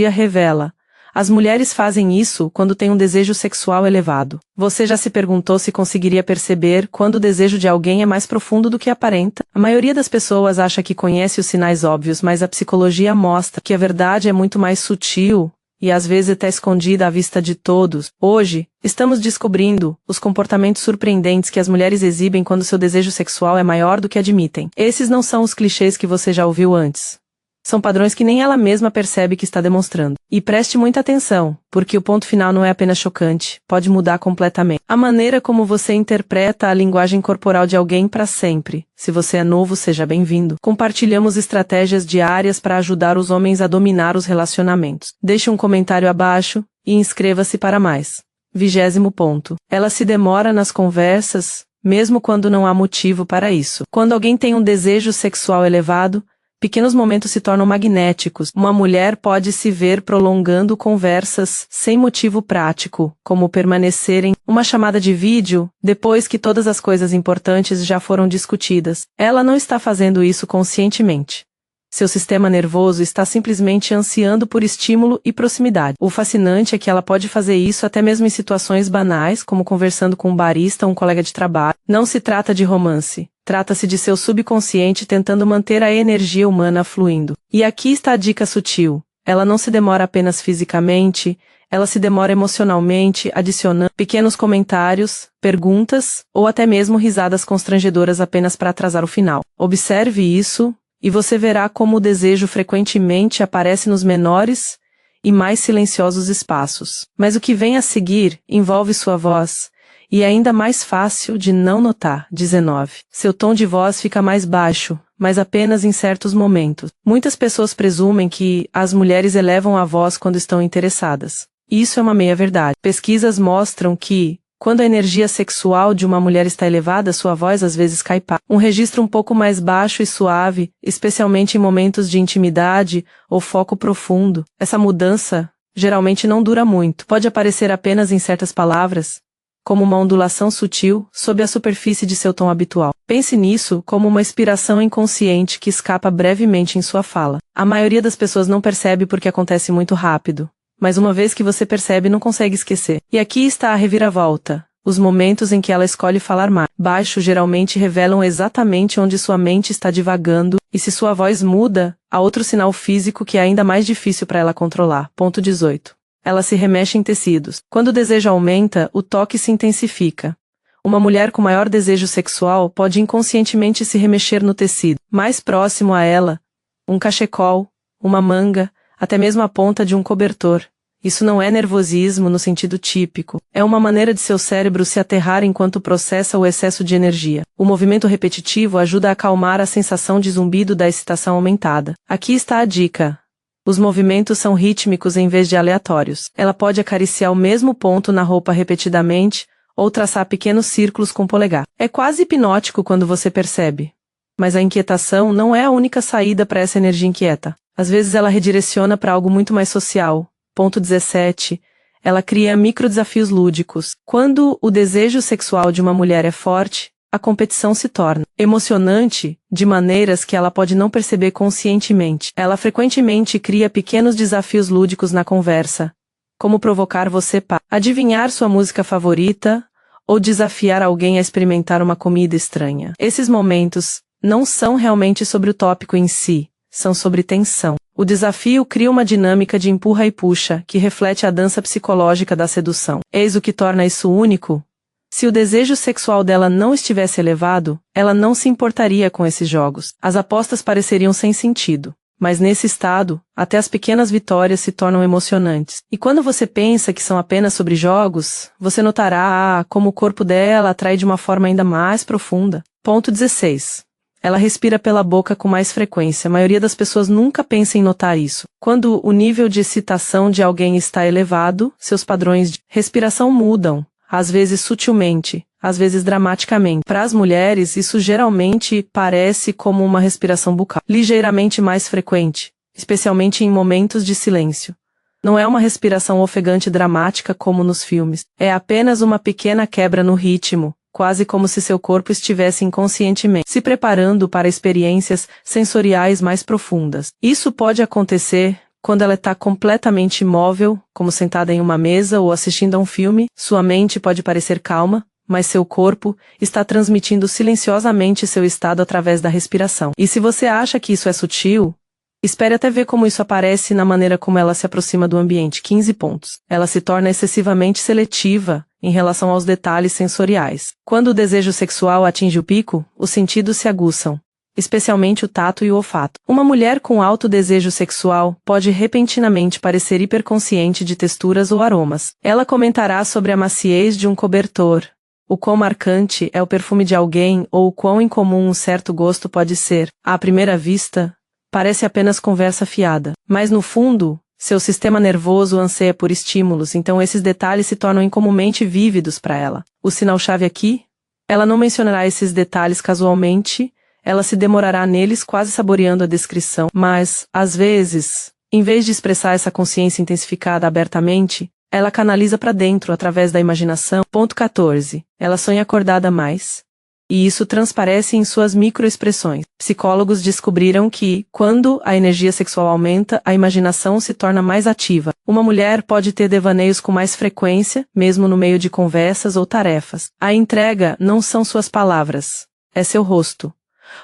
revela. As mulheres fazem isso quando têm um desejo sexual elevado. Você já se perguntou se conseguiria perceber quando o desejo de alguém é mais profundo do que aparenta? A maioria das pessoas acha que conhece os sinais óbvios, mas a psicologia mostra que a verdade é muito mais sutil e às vezes até escondida à vista de todos. Hoje, estamos descobrindo os comportamentos surpreendentes que as mulheres exibem quando seu desejo sexual é maior do que admitem. Esses não são os clichês que você já ouviu antes. São padrões que nem ela mesma percebe que está demonstrando. E preste muita atenção, porque o ponto final não é apenas chocante, pode mudar completamente a maneira como você interpreta a linguagem corporal de alguém para sempre. Se você é novo, seja bem-vindo. Compartilhamos estratégias diárias para ajudar os homens a dominar os relacionamentos. Deixe um comentário abaixo e inscreva-se para mais. 20º ponto. Ela se demora nas conversas, mesmo quando não há motivo para isso. Quando alguém tem um desejo sexual elevado, pequenos momentos se tornam magnéticos. Uma mulher pode se ver prolongando conversas sem motivo prático, como permanecer em uma chamada de vídeo depois que todas as coisas importantes já foram discutidas. Ela não está fazendo isso conscientemente. Seu sistema nervoso está simplesmente ansiando por estímulo e proximidade. O fascinante é que ela pode fazer isso até mesmo em situações banais, como conversando com um barista ou um colega de trabalho. Não se trata de romance. Trata-se de seu subconsciente tentando manter a energia humana fluindo. E aqui está a dica sutil. Ela não se demora apenas fisicamente, ela se demora emocionalmente, adicionando pequenos comentários, perguntas, ou até mesmo risadas constrangedoras apenas para atrasar o final. Observe isso, e você verá como o desejo frequentemente aparece nos menores e mais silenciosos espaços. Mas o que vem a seguir envolve sua voz, e é ainda mais fácil de não notar. 19. Seu tom de voz fica mais baixo, mas apenas em certos momentos. Muitas pessoas presumem que as mulheres elevam a voz quando estão interessadas. Isso é uma meia-verdade. Pesquisas mostram que, quando a energia sexual de uma mulher está elevada, sua voz às vezes cai para um registro um pouco mais baixo e suave, especialmente em momentos de intimidade ou foco profundo. Essa mudança geralmente não dura muito. Pode aparecer apenas em certas palavras, como uma ondulação sutil sob a superfície de seu tom habitual. Pense nisso como uma inspiração inconsciente que escapa brevemente em sua fala. A maioria das pessoas não percebe porque acontece muito rápido, mas uma vez que você percebe, não consegue esquecer. E aqui está a reviravolta. Os momentos em que ela escolhe falar mais baixo geralmente revelam exatamente onde sua mente está divagando, e se sua voz muda, há outro sinal físico que é ainda mais difícil para ela controlar. Ponto 18. Ela se remexe em tecidos. Quando o desejo aumenta, o toque se intensifica. Uma mulher com maior desejo sexual pode inconscientemente se remexer no tecido mais próximo a ela, um cachecol, uma manga, até mesmo a ponta de um cobertor. Isso não é nervosismo no sentido típico. É uma maneira de seu cérebro se aterrar enquanto processa o excesso de energia. O movimento repetitivo ajuda a acalmar a sensação de zumbido da excitação aumentada. Aqui está a dica. Os movimentos são rítmicos em vez de aleatórios. Ela pode acariciar o mesmo ponto na roupa repetidamente, ou traçar pequenos círculos com o polegar. É quase hipnótico quando você percebe. Mas a inquietação não é a única saída para essa energia inquieta. Às vezes ela redireciona para algo muito mais social. Ponto 17. Ela cria microdesafios lúdicos. Quando o desejo sexual de uma mulher é forte, a competição se torna emocionante, de maneiras que ela pode não perceber conscientemente. Ela frequentemente cria pequenos desafios lúdicos na conversa, como provocar você para adivinhar sua música favorita, ou desafiar alguém a experimentar uma comida estranha. Esses momentos não são realmente sobre o tópico em si, são sobre tensão. O desafio cria uma dinâmica de empurra e puxa, que reflete a dança psicológica da sedução. Eis o que torna isso único. Se o desejo sexual dela não estivesse elevado, ela não se importaria com esses jogos. As apostas pareceriam sem sentido. Mas nesse estado, até as pequenas vitórias se tornam emocionantes. E quando você pensa que são apenas sobre jogos, você notará como o corpo dela atrai de uma forma ainda mais profunda. Ponto 16. Ela respira pela boca com mais frequência. A maioria das pessoas nunca pensa em notar isso. Quando o nível de excitação de alguém está elevado, seus padrões de respiração mudam. Às vezes sutilmente, às vezes dramaticamente. Para as mulheres, isso geralmente parece como uma respiração bucal, ligeiramente mais frequente, especialmente em momentos de silêncio. Não é uma respiração ofegante dramática como nos filmes. É apenas uma pequena quebra no ritmo, quase como se seu corpo estivesse inconscientemente se preparando para experiências sensoriais mais profundas. Isso pode acontecer Quando ela está completamente imóvel, como sentada em uma mesa ou assistindo a um filme, sua mente pode parecer calma, mas seu corpo está transmitindo silenciosamente seu estado através da respiração. E se você acha que isso é sutil, espere até ver como isso aparece na maneira como ela se aproxima do ambiente. 15 pontos. Ela se torna excessivamente seletiva em relação aos detalhes sensoriais. Quando o desejo sexual atinge o pico, os sentidos se aguçam, especialmente o tato e o olfato. Uma mulher com alto desejo sexual pode repentinamente parecer hiperconsciente de texturas ou aromas. Ela comentará sobre a maciez de um cobertor, o quão marcante é o perfume de alguém ou o quão incomum um certo gosto pode ser. À primeira vista, parece apenas conversa fiada, mas no fundo, seu sistema nervoso anseia por estímulos, então esses detalhes se tornam incomumente vívidos para ela. O sinal-chave aqui? Ela não mencionará esses detalhes casualmente, ela se demorará neles quase saboreando a descrição, mas, às vezes, em vez de expressar essa consciência intensificada abertamente, ela canaliza para dentro através da imaginação. Ponto 14. Ela sonha acordada mais. E isso transparece em suas microexpressões. Psicólogos descobriram que, quando a energia sexual aumenta, a imaginação se torna mais ativa. Uma mulher pode ter devaneios com mais frequência, mesmo no meio de conversas ou tarefas. A entrega não são suas palavras, é seu rosto.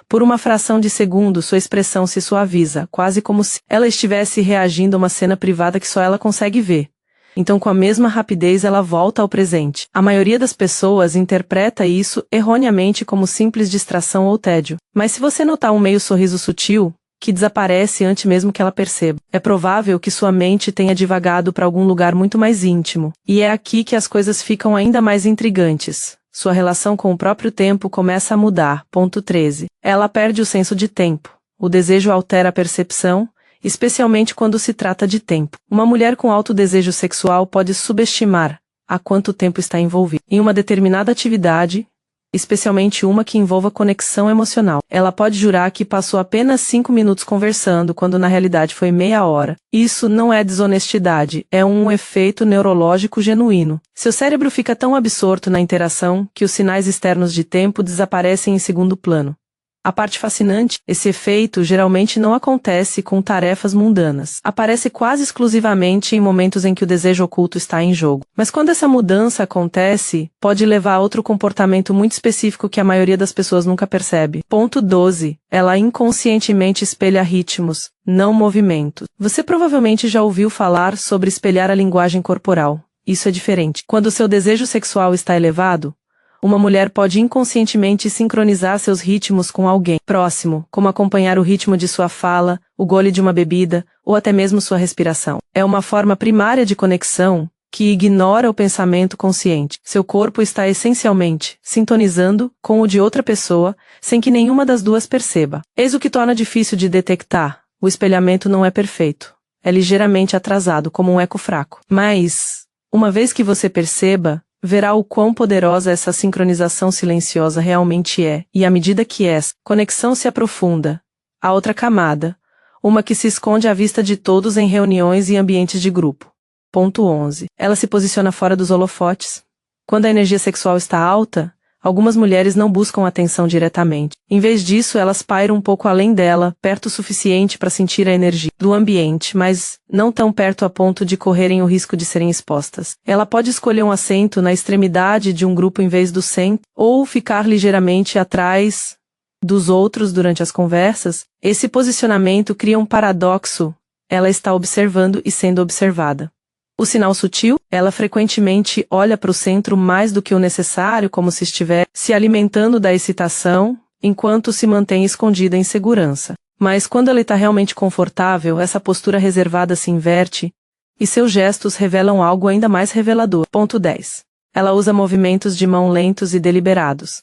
Por uma fração de segundo, sua expressão se suaviza, quase como se ela estivesse reagindo a uma cena privada que só ela consegue ver. Então, com a mesma rapidez, ela volta ao presente. A maioria das pessoas interpreta isso erroneamente como simples distração ou tédio. Mas se você notar um meio sorriso sutil, que desaparece antes mesmo que ela perceba, é provável que sua mente tenha divagado para algum lugar muito mais íntimo. E é aqui que as coisas ficam ainda mais intrigantes. Sua relação com o próprio tempo começa a mudar. Ponto 13. Ela perde o senso de tempo. O desejo altera a percepção, especialmente quando se trata de tempo. Uma mulher com alto desejo sexual pode subestimar há quanto tempo está envolvida em uma determinada atividade, especialmente uma que envolva conexão emocional. Ela pode jurar que passou apenas 5 minutos conversando, quando na realidade foi meia hora. Isso não é desonestidade, é um efeito neurológico genuíno. Seu cérebro fica tão absorto na interação que os sinais externos de tempo desaparecem em segundo plano. A parte fascinante, esse efeito geralmente não acontece com tarefas mundanas. Aparece quase exclusivamente em momentos em que o desejo oculto está em jogo. Mas quando essa mudança acontece, pode levar a outro comportamento muito específico que a maioria das pessoas nunca percebe. Ponto 12. Ela inconscientemente espelha ritmos, não movimentos. Você provavelmente já ouviu falar sobre espelhar a linguagem corporal. Isso é diferente. Quando seu desejo sexual está elevado, uma mulher pode inconscientemente sincronizar seus ritmos com alguém próximo, como acompanhar o ritmo de sua fala, o gole de uma bebida, ou até mesmo sua respiração. É uma forma primária de conexão que ignora o pensamento consciente. Seu corpo está essencialmente sintonizando com o de outra pessoa, sem que nenhuma das duas perceba. Eis o que torna difícil de detectar. O espelhamento não é perfeito. É ligeiramente atrasado, como um eco fraco. Mas, uma vez que você perceba, verá o quão poderosa essa sincronização silenciosa realmente é, e à medida que essa conexão se aprofunda, há outra camada, uma que se esconde à vista de todos em reuniões e ambientes de grupo. Ponto 11. Ela se posiciona fora dos holofotes. Quando a energia sexual está alta, algumas mulheres não buscam atenção diretamente. Em vez disso, elas pairam um pouco além dela, perto o suficiente para sentir a energia do ambiente, mas não tão perto a ponto de correrem o risco de serem expostas. Ela pode escolher um assento na extremidade de um grupo em vez do centro, ou ficar ligeiramente atrás dos outros durante as conversas. Esse posicionamento cria um paradoxo. Ela está observando e sendo observada. O sinal sutil, ela frequentemente olha para o centro mais do que o necessário, como se estivesse se alimentando da excitação, enquanto se mantém escondida em segurança. Mas quando ela está realmente confortável, essa postura reservada se inverte, e seus gestos revelam algo ainda mais revelador. Ponto 10. Ela usa movimentos de mão lentos e deliberados.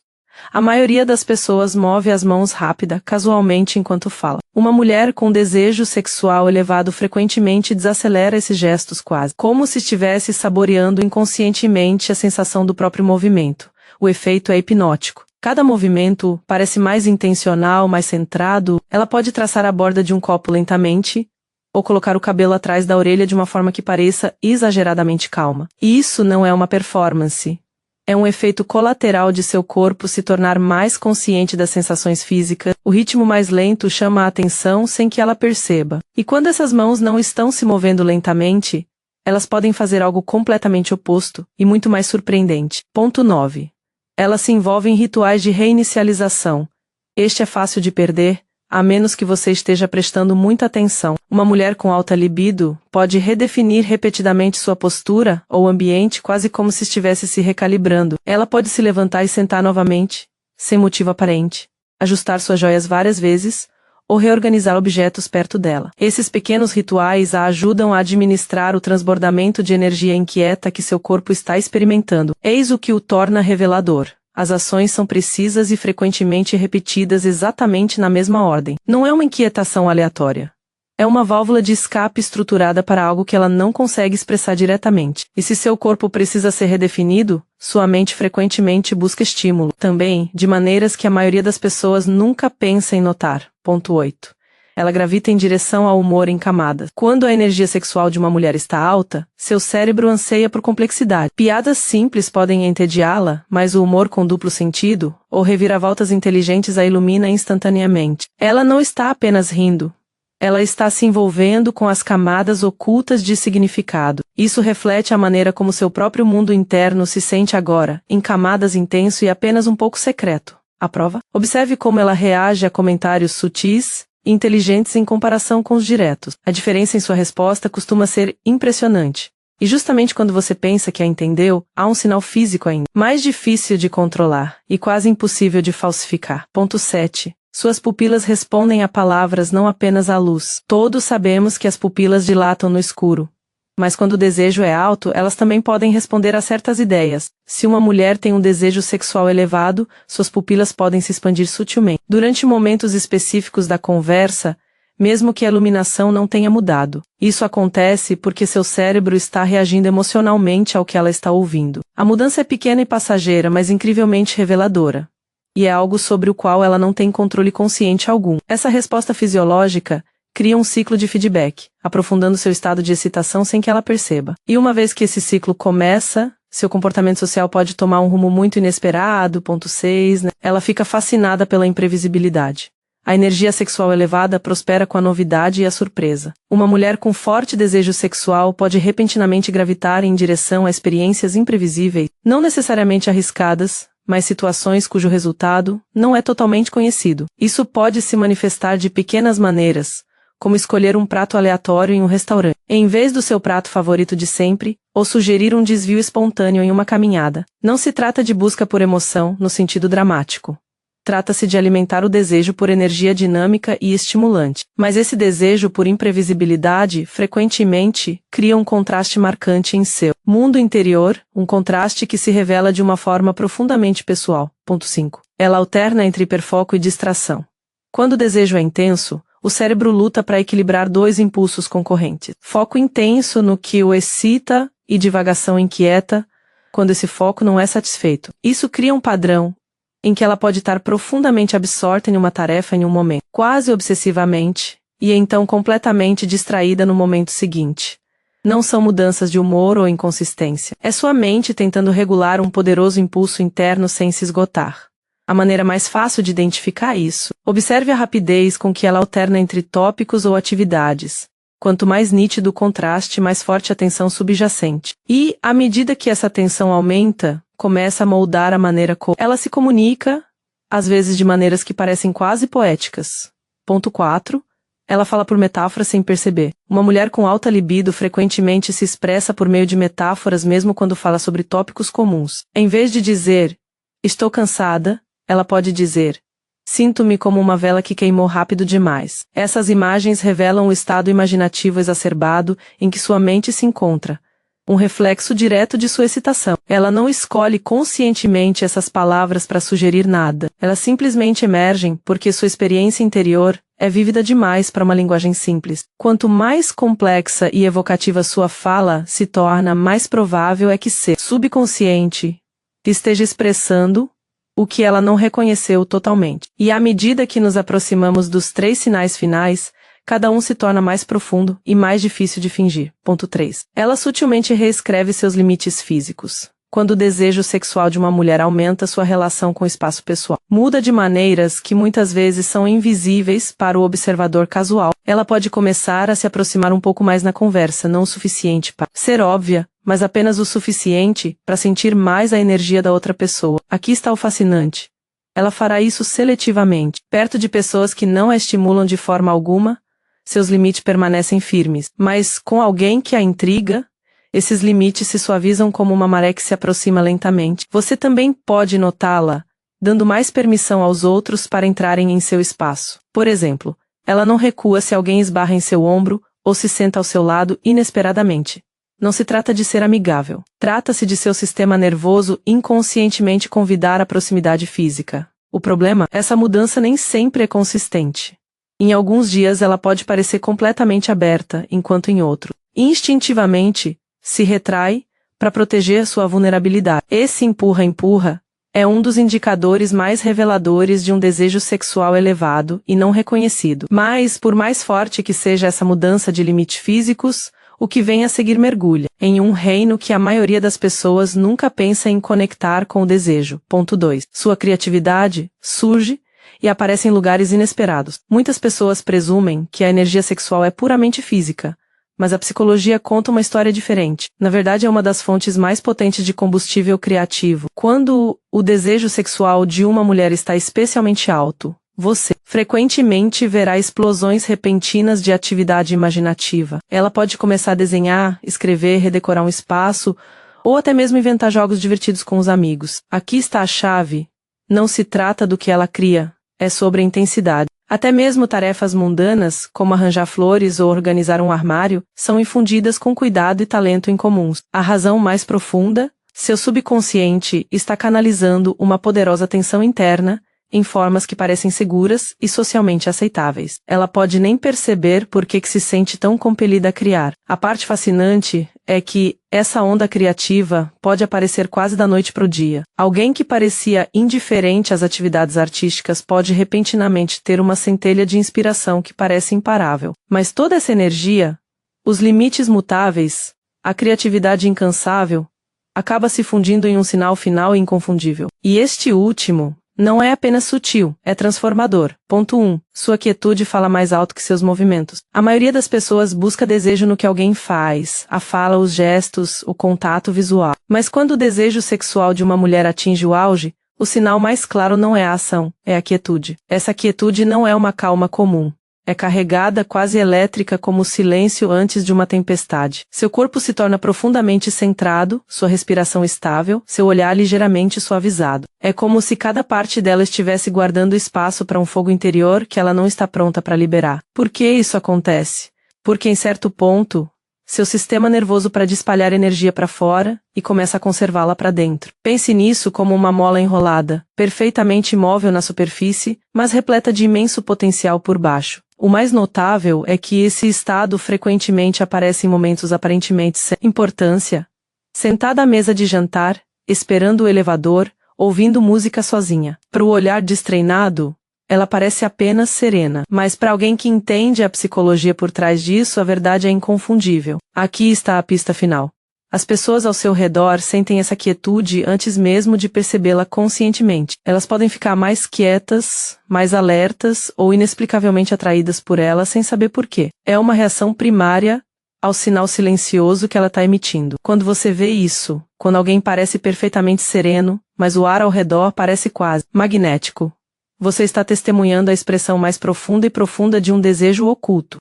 A maioria das pessoas move as mãos rápida, casualmente enquanto fala. Uma mulher com desejo sexual elevado frequentemente desacelera esses gestos quase, como se estivesse saboreando inconscientemente a sensação do próprio movimento. O efeito é hipnótico. Cada movimento parece mais intencional, mais centrado. Ela pode traçar a borda de um copo lentamente, ou colocar o cabelo atrás da orelha de uma forma que pareça exageradamente calma. E isso não é uma performance. É um efeito colateral de seu corpo se tornar mais consciente das sensações físicas. O ritmo mais lento chama a atenção sem que ela perceba. E quando essas mãos não estão se movendo lentamente, elas podem fazer algo completamente oposto e muito mais surpreendente. Ponto 9. Elas se envolvem em rituais de reinicialização. Este é fácil de perder, a menos que você esteja prestando muita atenção. Uma mulher com alta libido pode redefinir repetidamente sua postura ou ambiente quase como se estivesse se recalibrando. Ela pode se levantar e sentar novamente, sem motivo aparente, ajustar suas joias várias vezes, ou reorganizar objetos perto dela. Esses pequenos rituais a ajudam a administrar o transbordamento de energia inquieta que seu corpo está experimentando. Eis o que o torna revelador. As ações são precisas e frequentemente repetidas exatamente na mesma ordem. Não é uma inquietação aleatória. É uma válvula de escape estruturada para algo que ela não consegue expressar diretamente. E se seu corpo precisa ser redefinido, sua mente frequentemente busca estímulo. Também, de maneiras que a maioria das pessoas nunca pensa em notar. Ponto 8. Ela gravita em direção ao humor em camadas. Quando a energia sexual de uma mulher está alta, seu cérebro anseia por complexidade. Piadas simples podem entediá-la, mas o humor com duplo sentido, ou reviravoltas inteligentes a ilumina instantaneamente. Ela não está apenas rindo. Ela está se envolvendo com as camadas ocultas de significado. Isso reflete a maneira como seu próprio mundo interno se sente agora, em camadas intenso e apenas um pouco secreto. A prova? Observe como ela reage a comentários sutis e inteligentes em comparação com os diretos. A diferença em sua resposta costuma ser impressionante. E justamente quando você pensa que a entendeu, há um sinal físico ainda mais difícil de controlar e quase impossível de falsificar. Ponto 7. Suas pupilas respondem a palavras, não apenas à luz. Todos sabemos que as pupilas dilatam no escuro. Mas quando o desejo é alto, elas também podem responder a certas ideias. Se uma mulher tem um desejo sexual elevado, suas pupilas podem se expandir sutilmente. Durante momentos específicos da conversa, mesmo que a iluminação não tenha mudado. Isso acontece porque seu cérebro está reagindo emocionalmente ao que ela está ouvindo. A mudança é pequena e passageira, mas incrivelmente reveladora. E é algo sobre o qual ela não tem controle consciente algum. Essa resposta fisiológica cria um ciclo de feedback, aprofundando seu estado de excitação sem que ela perceba. E uma vez que esse ciclo começa, seu comportamento social pode tomar um rumo muito inesperado. Ponto 6, né? Ela fica fascinada pela imprevisibilidade. A energia sexual elevada prospera com a novidade e a surpresa. Uma mulher com forte desejo sexual pode repentinamente gravitar em direção a experiências imprevisíveis, não necessariamente arriscadas, mas situações cujo resultado não é totalmente conhecido. Isso pode se manifestar de pequenas maneiras, como escolher um prato aleatório em um restaurante, em vez do seu prato favorito de sempre, ou sugerir um desvio espontâneo em uma caminhada. Não se trata de busca por emoção, no sentido dramático. Trata-se de alimentar o desejo por energia dinâmica e estimulante. Mas esse desejo por imprevisibilidade, frequentemente, cria um contraste marcante em seu mundo interior, um contraste que se revela de uma forma profundamente pessoal. Ponto 5. Ela alterna entre hiperfoco e distração. Quando o desejo é intenso, o cérebro luta para equilibrar dois impulsos concorrentes. Foco intenso no que o excita e divagação inquieta, quando esse foco não é satisfeito. Isso cria um padrão em que ela pode estar profundamente absorta em uma tarefa em um momento, quase obsessivamente, e então completamente distraída no momento seguinte. Não são mudanças de humor ou inconsistência. É sua mente tentando regular um poderoso impulso interno sem se esgotar. A maneira mais fácil de identificar isso, observe a rapidez com que ela alterna entre tópicos ou atividades. Quanto mais nítido o contraste, mais forte a tensão subjacente. E, à medida que essa tensão aumenta, começa a moldar a maneira como ela se comunica, às vezes de maneiras que parecem quase poéticas. Ponto 4. Ela fala por metáforas sem perceber. Uma mulher com alta libido frequentemente se expressa por meio de metáforas mesmo quando fala sobre tópicos comuns. Em vez de dizer, estou cansada, ela pode dizer, sinto-me como uma vela que queimou rápido demais. Essas imagens revelam o estado imaginativo exacerbado em que sua mente se encontra, um reflexo direto de sua excitação. Ela não escolhe conscientemente essas palavras para sugerir nada. Elas simplesmente emergem porque sua experiência interior é vívida demais para uma linguagem simples. Quanto mais complexa e evocativa sua fala se torna, mais provável é que seu subconsciente esteja expressando o que ela não reconheceu totalmente. E à medida que nos aproximamos dos 3 sinais finais, cada um se torna mais profundo e mais difícil de fingir. Ponto 3. Ela sutilmente reescreve seus limites físicos. quando o desejo sexual de uma mulher aumenta sua relação com o espaço pessoal. Muda de maneiras que muitas vezes são invisíveis para o observador casual. Ela pode começar a se aproximar um pouco mais na conversa, não o suficiente para ser óbvia, mas apenas o suficiente para sentir mais a energia da outra pessoa. Aqui está o fascinante. Ela fará isso seletivamente, perto de pessoas que não a estimulam de forma alguma. Seus limites permanecem firmes, mas com alguém que a intriga, esses limites se suavizam como uma maré que se aproxima lentamente. Você também pode notá-la, dando mais permissão aos outros para entrarem em seu espaço. Por exemplo, ela não recua se alguém esbarra em seu ombro ou se senta ao seu lado inesperadamente. Não se trata de ser amigável. Trata-se de seu sistema nervoso inconscientemente convidar a proximidade física. O problema, essa mudança nem sempre é consistente. Em alguns dias ela pode parecer completamente aberta, enquanto em outro, instintivamente, se retrai para proteger sua vulnerabilidade. Esse empurra-empurra é um dos indicadores mais reveladores de um desejo sexual elevado e não reconhecido. Mas, por mais forte que seja essa mudança de limites físicos, o que vem a seguir mergulha em um reino que a maioria das pessoas nunca pensa em conectar com o desejo. Ponto 2. Sua criatividade surge e aparece em lugares inesperados. Muitas pessoas presumem que a energia sexual é puramente física, mas a psicologia conta uma história diferente. Na verdade, é uma das fontes mais potentes de combustível criativo. Quando o desejo sexual de uma mulher está especialmente alto, você frequentemente verá explosões repentinas de atividade imaginativa. Ela pode começar a desenhar, escrever, redecorar um espaço, ou até mesmo inventar jogos divertidos com os amigos. Aqui está a chave. Não se trata do que ela cria, é sobre a intensidade. Até mesmo tarefas mundanas, como arranjar flores ou organizar um armário, são infundidas com cuidado e talento incomuns. A razão mais profunda, seu subconsciente está canalizando uma poderosa tensão interna, em formas que parecem seguras e socialmente aceitáveis. Ela pode nem perceber por que se sente tão compelida a criar. A parte fascinante é que essa onda criativa pode aparecer quase da noite para o dia. Alguém que parecia indiferente às atividades artísticas pode repentinamente ter uma centelha de inspiração que parece imparável. Mas toda essa energia, os limites mutáveis, a criatividade incansável, acaba se fundindo em um sinal final e inconfundível. E este último não é apenas sutil, é transformador. Ponto 1. Sua quietude fala mais alto que seus movimentos. A maioria das pessoas busca desejo no que alguém faz, a fala, os gestos, o contato visual. Mas quando o desejo sexual de uma mulher atinge o auge, o sinal mais claro não é a ação, é a quietude. Essa quietude não é uma calma comum. É carregada, quase elétrica, como o silêncio antes de uma tempestade. Seu corpo se torna profundamente centrado, sua respiração estável, seu olhar ligeiramente suavizado. É como se cada parte dela estivesse guardando espaço para um fogo interior que ela não está pronta para liberar. Por que isso acontece? Porque em certo ponto, seu sistema nervoso para de espalhar energia para fora e começa a conservá-la para dentro. Pense nisso como uma mola enrolada, perfeitamente imóvel na superfície, mas repleta de imenso potencial por baixo. O mais notável é que esse estado frequentemente aparece em momentos aparentemente sem importância. Sentada à mesa de jantar, esperando o elevador, ouvindo música sozinha. Para o olhar destreinado, ela parece apenas serena. Mas para alguém que entende a psicologia por trás disso, a verdade é inconfundível. Aqui está a pista final. As pessoas ao seu redor sentem essa quietude antes mesmo de percebê-la conscientemente. Elas podem ficar mais quietas, mais alertas ou inexplicavelmente atraídas por ela sem saber por quê. É uma reação primária ao sinal silencioso que ela está emitindo. Quando você vê isso, quando alguém parece perfeitamente sereno, mas o ar ao redor parece quase magnético, você está testemunhando a expressão mais profunda de um desejo oculto.